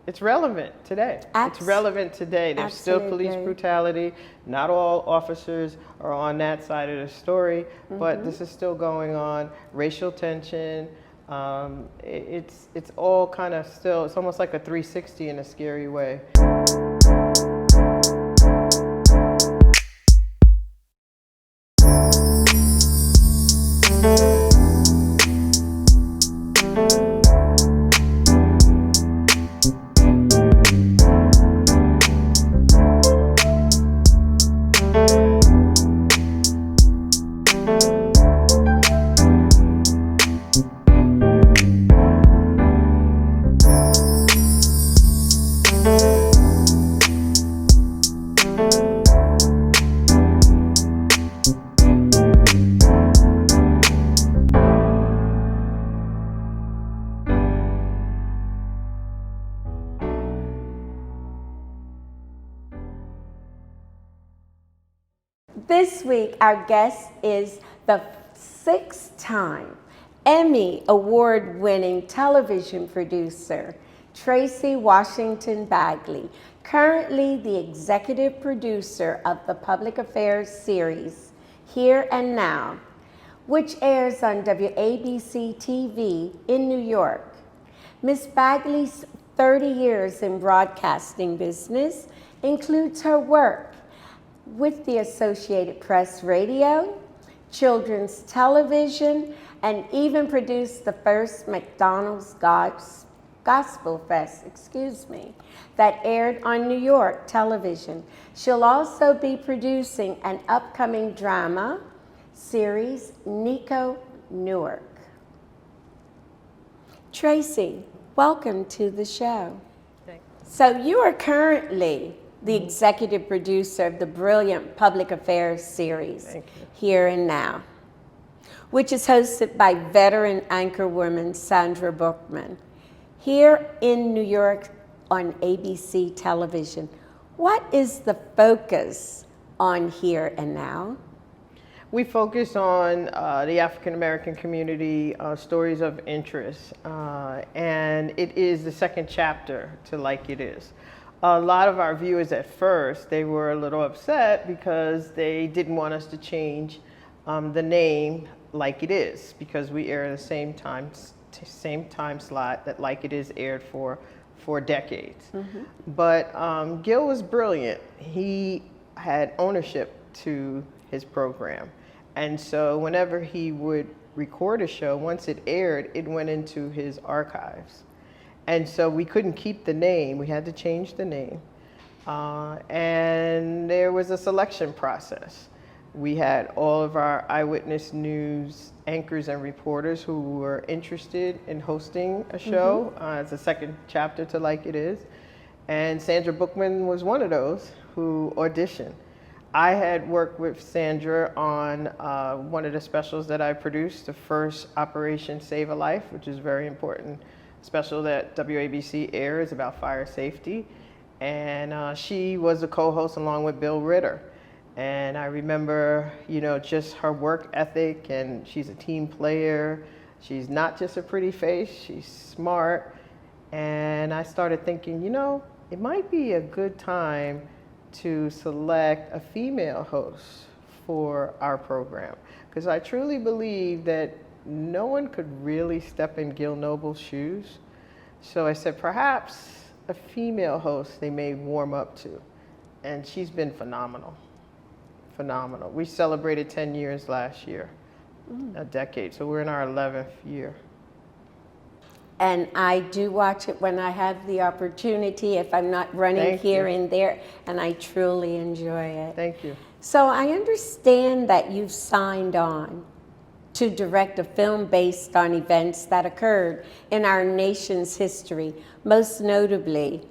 it's relevant today. It's relevant today. There's still police brutality. Not all officers are on that side of the story, but this is still going on. Racial tension. It's all kind of still, it's almost like a 360 in a scary way. This week, our guest is the 6-time Emmy Award-winning television producer, Tracey Washington Bagley, currently the executive producer of the public affairs series, Here and Now, which airs on WABC TV in New York. Ms. Bagley's 30 years in broadcasting business includes her work with the Associated Press Radio, children's television, and even produced the first McDonald's Gospel Fest, that aired on New York television. She'll also be producing an upcoming drama series, Nico Newark. Tracey, welcome to the show. Thanks. So you are currently the executive producer of the brilliant public affairs series, Here and Now, which is hosted by veteran anchorwoman Sandra Bookman, here in New York on ABC television. What is the focus on Here and Now? We focus on the African American community, stories of interest, and it is the second chapter to Like It Is. A lot of our viewers at first, they were a little upset because they didn't want us to change the name Like It Is, because we air the same time slot that Like It Is aired for decades. But Gil was brilliant. He had ownership to his program. And so whenever he would record a show, once it aired, it went into his archives. And so we couldn't keep the name, we had to change the name. And there was a selection process. We had all of our eyewitness news anchors and reporters who were interested in hosting a show as a second chapter to Like It Is. And Sandra Bookman was one of those who auditioned. I had worked with Sandra on one of the specials that I produced, the first Operation Save a Life, which is very important special that WABC airs about fire safety. And she was a co-host along with Bill Ritter. And I remember, you know, just her work ethic, and she's a team player. She's not just a pretty face, she's smart. And I started thinking, you know, it might be a good time to select a female host for our program. Because I truly believe that no one could really step in Gil Noble's shoes. So I said, perhaps a female host they may warm up to. And she's been phenomenal, phenomenal. We celebrated 10 years last year, a decade. So we're in our 11th year. And I do watch it when I have the opportunity, if I'm not running here and there, and I truly enjoy it. Thank you. So I understand that you've signed on to direct a film based on events that occurred in our nation's history, most notably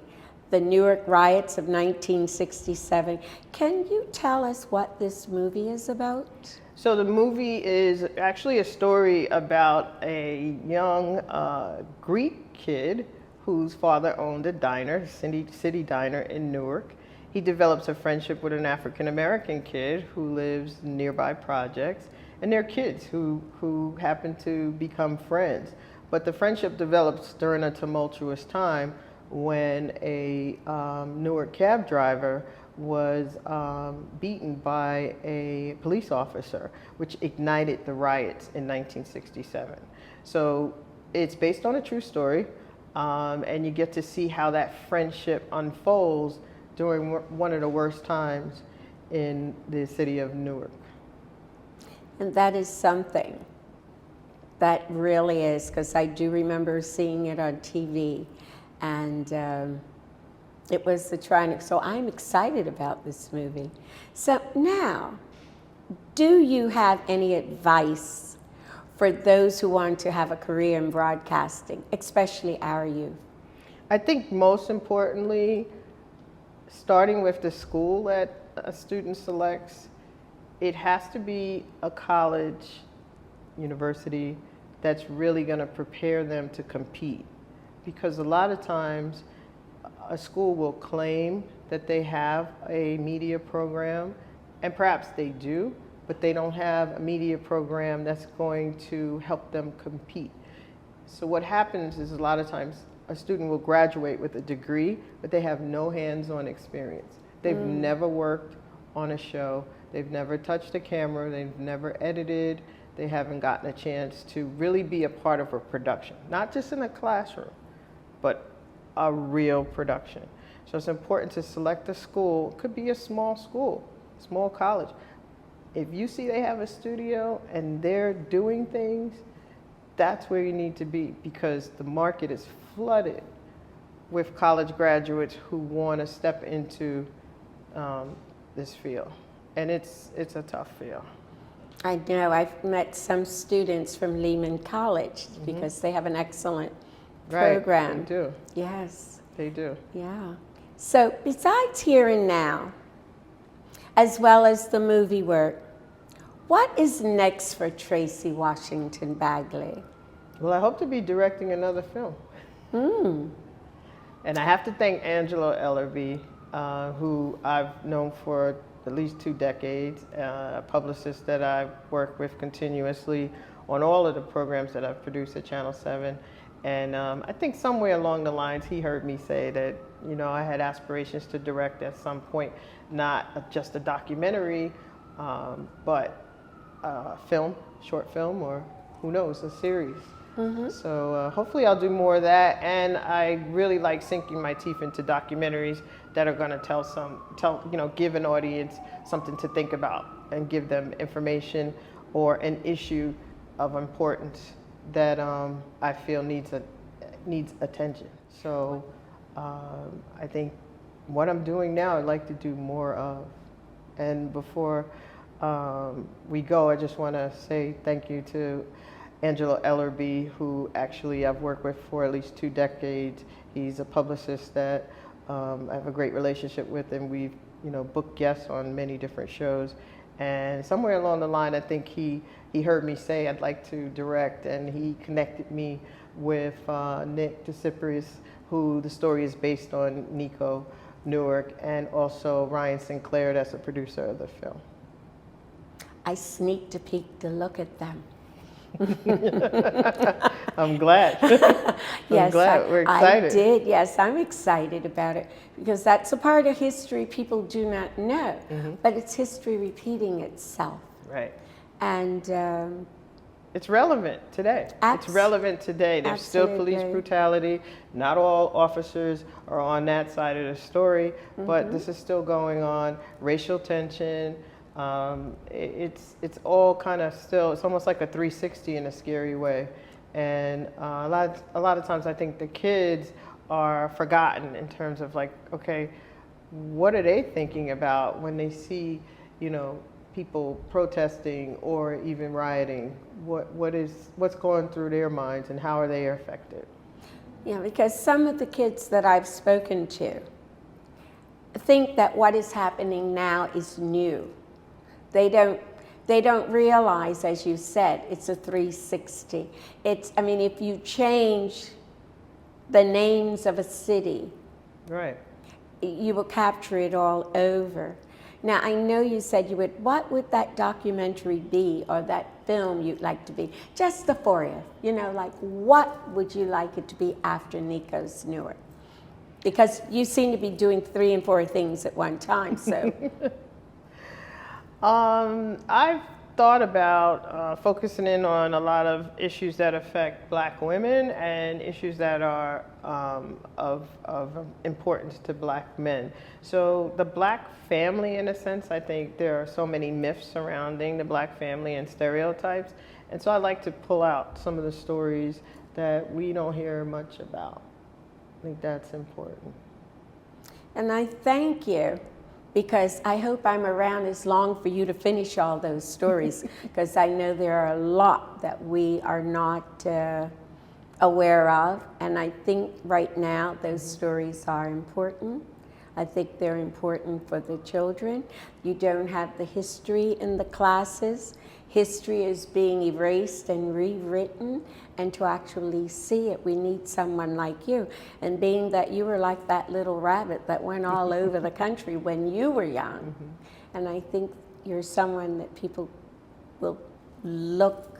the Newark riots of 1967. Can you tell us what this movie is about? So the movie is actually a story about a young Greek kid whose father owned a diner, City Diner in Newark. He develops a friendship with an African American kid who lives in nearby projects, and they're kids who happen to become friends. But the friendship develops during a tumultuous time when a Newark cab driver was beaten by a police officer, which ignited the riots in 1967. So it's based on a true story, and you get to see how that friendship unfolds during one of the worst times in the city of Newark. And that is something. That really is, because I do remember seeing it on TV, and it was the trying. So I'm excited about this movie. So now, do you have any advice for those who want to have a career in broadcasting, especially our youth? I think most importantly, starting with the school that a student selects, it has to be a college, university that's really going to prepare them to compete. Because a lot of times a school will claim that they have a media program, and perhaps they do, but they don't have a media program that's going to help them compete. So what happens is a lot of times a student will graduate with a degree, but they have no hands-on experience. They've never worked on a show, they've never touched a camera, they've never edited, they haven't gotten a chance to really be a part of a production, not just in a classroom, but a real production. So it's important to select a school. It could be a small school, small college. If you see they have a studio and they're doing things, that's where you need to be, because the market is flooded with college graduates who want to step into this field. And it's a tough field. I know. I've met some students from Lehman College because they have an excellent program. Right, they do. Yes. They do. Yeah. So besides Here and Now, as well as the movie work, what is next for Tracey Washington Bagley? Well, I hope to be directing another film. And I have to thank Angela Ellerby, who I've known for at least 2 decades, a publicist that I've worked with continuously on all of the programs that I've produced at Channel 7. And I think somewhere along the lines he heard me say that, you know, I had aspirations to direct at some point, not just a documentary, but a film, short film, or who knows, a series. So hopefully I'll do more of that. And I really like sinking my teeth into documentaries that are going to give an audience something to think about and give them information or an issue of importance that I feel needs attention. So I think what I'm doing now, I'd like to do more of. And before we go, I just want to say thank you to Angela Ellerby, who actually I've worked with for at least 2 decades. He's a publicist that I have a great relationship with, and we've booked guests on many different shows. And somewhere along the line, I think he heard me say I'd like to direct, and he connected me with Nick DeCiprius, who the story is based on, Nico Newark, and also Ryan Sinclair, that's a producer of the film. I sneaked a peek to look at them. I'm glad. Yes, We're excited. I did. Yes, I'm excited about it because that's a part of history people do not know, but it's history repeating itself. Right. And it's relevant today. It's relevant today. There's still police brutality. Not all officers are on that side of the story, but this is still going on. Racial tension. It's all kind of still, it's almost like a 360 in a scary way. And a lot of times I think the kids are forgotten in terms of like, okay, what are they thinking about when they see, people protesting or even rioting? What's going through their minds and how are they affected? Yeah, because some of the kids that I've spoken to think that what is happening now is new. They don't realize, as you said, it's a 360. If you change the names of a city, right, you will capture it all over. Now, I know you said what would that documentary be or that film you'd like to be? Just the 4th, what would you like it to be after Nico's Newark? Because you seem to be doing 3 and 4 things at one time, so. I've thought about focusing in on a lot of issues that affect Black women and issues that are of importance to Black men. So the Black family, in a sense, I think there are so many myths surrounding the Black family and stereotypes. And so I like to pull out some of the stories that we don't hear much about. I think that's important. And I thank you, because I hope I'm around as long for you to finish all those stories, because I know there are a lot that we are not aware of, and I think right now those stories are important. I think they're important for the children. You don't have the history in the classes. History is being erased and rewritten, and to actually see it, we need someone like you. And being that you were like that little rabbit that went all over the country when you were young, and I think you're someone that people will look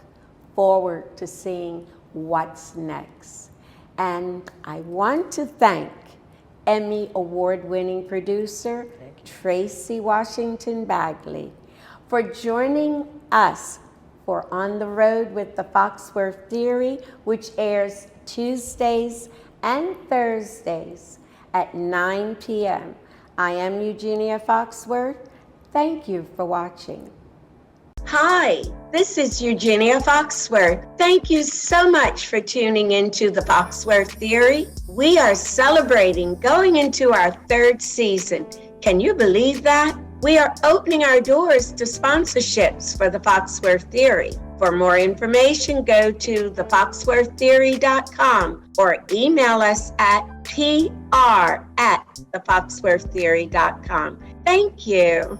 forward to seeing what's next. And I want to thank Emmy Award-winning producer Tracey Washington Bagley for joining us for On the Road with the Foxworth Theory, which airs Tuesdays and Thursdays at 9 p.m. I am Eugenia Foxworth. Thank you for watching. Hi, this is Eugenia Foxworth. Thank you so much for tuning into the Foxworth Theory. We are celebrating going into our 3rd season. Can you believe that? We are opening our doors to sponsorships for the Foxworth Theory. For more information, go to thefoxworththeory.com or email us at pr@thefoxworththeory.com. Thank you.